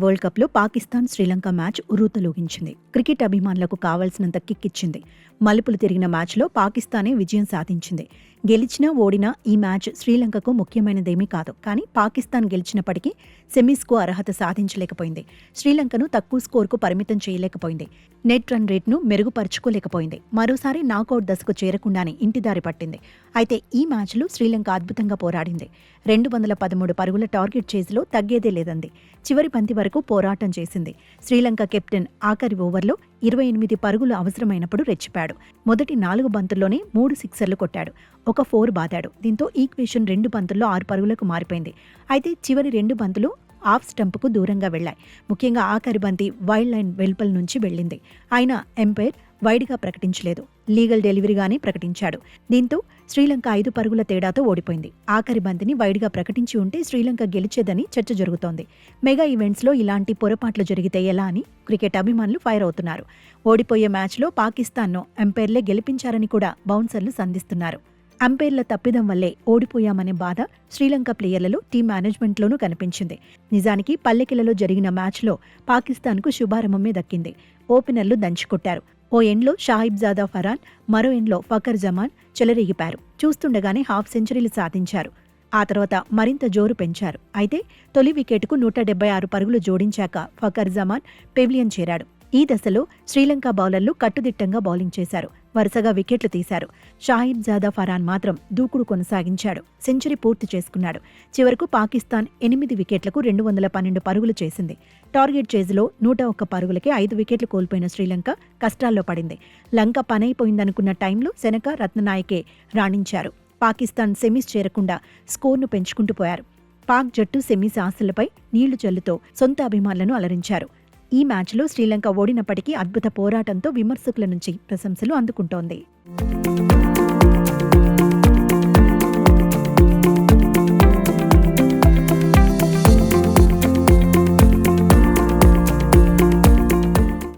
World కప్లో Pakistan Sri Lanka match ఉర్రూతలూగించింది. Cricket అభిమానులకు కావాల్సినంత కిక్ ఇచ్చింది. మలుపులు తిరిగిన మ్యాచ్లో పాకిస్తానే విజయం సాధించింది. గెలిచినా ఓడినా ఈ మ్యాచ్ శ్రీలంకకు ముఖ్యమైనదేమీ కాదు. కానీ పాకిస్తాన్ గెలిచినప్పటికీ సెమీస్కు అర్హత సాధించలేకపోయింది. శ్రీలంకను తక్కువ స్కోర్కు పరిమితం చేయలేకపోయింది. నెట్ రన్ రేట్ను మెరుగుపరుచుకోలేకపోయింది. మరోసారి నాకౌట్ దశకు చేరకుండానే ఇంటిదారి పట్టింది. అయితే ఈ మ్యాచ్లో శ్రీలంక అద్భుతంగా పోరాడింది. 213 పరుగుల టార్గెట్ చేజ్లో తగ్గేదే లేదంది. చివరి బంతి వరకు పోరాటం చేసింది. శ్రీలంక కెప్టెన్ ఆఖరి ఓవర్లో 28 పరుగులు అవసరమైనప్పుడు రెచ్చిపాడు. మొదటి 4 బంతుల్లోనే 3 సిక్సర్లు కొట్టాడు. ఒక 4 బాదాడు. దీంతో ఈక్వేషన్ 2 బంతుల్లో 6 పరుగులకు మారిపోయింది. అయితే చివరి 2 బంతులు ఆఫ్ స్టంప్కు దూరంగా వెళ్లాయి. ముఖ్యంగా ఆఖరి బంతి వైల్డ్ లైన్ వెలుపల నుంచి వెళ్లింది. అయినా ఎంపైర్ వైడ్గా ప్రకటించలేదు. లీగల్ డెలివరీగానే ప్రకటించాడు. దీంతో శ్రీలంక 5 పరుగుల తేడాతో ఓడిపోయింది. ఆఖరి బంతిని వైడ్గా ప్రకటించి ఉంటే శ్రీలంక గెలిచేదని చర్చ జరుగుతోంది. మెగా ఈవెంట్స్లో ఇలాంటి పొరపాట్లు జరిగితే ఎలా అని క్రికెట్ అభిమానులు ఫైర్ అవుతున్నారు. ఓడిపోయే మ్యాచ్లో పాకిస్తాన్ను ఎంపైర్లే గెలిపించారని కూడా బౌన్సర్లు సంధిస్తున్నారు. అంపైర్ల తప్పిదం వల్లే ఓడిపోయామనే బాధ శ్రీలంక ప్లేయర్లలో, టీం మేనేజ్మెంట్లోనూ కనిపించింది. నిజానికి పల్లెకిలలో జరిగిన మ్యాచ్లో పాకిస్తాన్కు శుభారంభమే దక్కింది. ఓపెనర్లు దంచుకొట్టారు. ఓ ఎండ్లో షాహిబ్జాదా ఫరాన్, మరో ఎండ్లో ఫకర్ జమాన్ చెలరేగిపారు. చూస్తుండగానే హాఫ్ సెంచరీలు సాధించారు. ఆ తర్వాత మరింత జోరు పెంచారు. అయితే తొలి వికెట్కు 176 పరుగులు జోడించాక ఫకర్ జమాన్ పెవిలియన్ చేరాడు. ఈ దశలో శ్రీలంక బౌలర్లు కట్టుదిట్టంగా బౌలింగ్ చేశారు. వరుసగా వికెట్లు తీశారు. షాహిబ్జాదా ఫరాన్ మాత్రం దూకుడు కొనసాగించాడు. సెంచరీ పూర్తి చేసుకున్నాడు. చివరకు పాకిస్తాన్ 8 వికెట్లకు 212 పరుగులు చేసింది. టార్గెట్ చేజ్లో 101 పరుగులకే 5 వికెట్లు కోల్పోయిన శ్రీలంక కష్టాల్లో పడింది. లంక పనైపోయిందనుకున్న టైంలో సెనక, రత్ననాయకే రాణించారు. పాకిస్తాన్ సెమీస్ చేరకుండా స్కోర్ను పెంచుకుంటూ పోయారు. పాక్ జట్టు సెమీస్ ఆశలపై నీళ్లు చల్లుతో సొంత అభిమానులను అలరించారు. ఈ మ్యాచ్లో శ్రీలంక ఓడినప్పటికీ అద్భుత పోరాటంతో విమర్శకుల నుంచి ప్రశంసలు అందుకుంటోంది.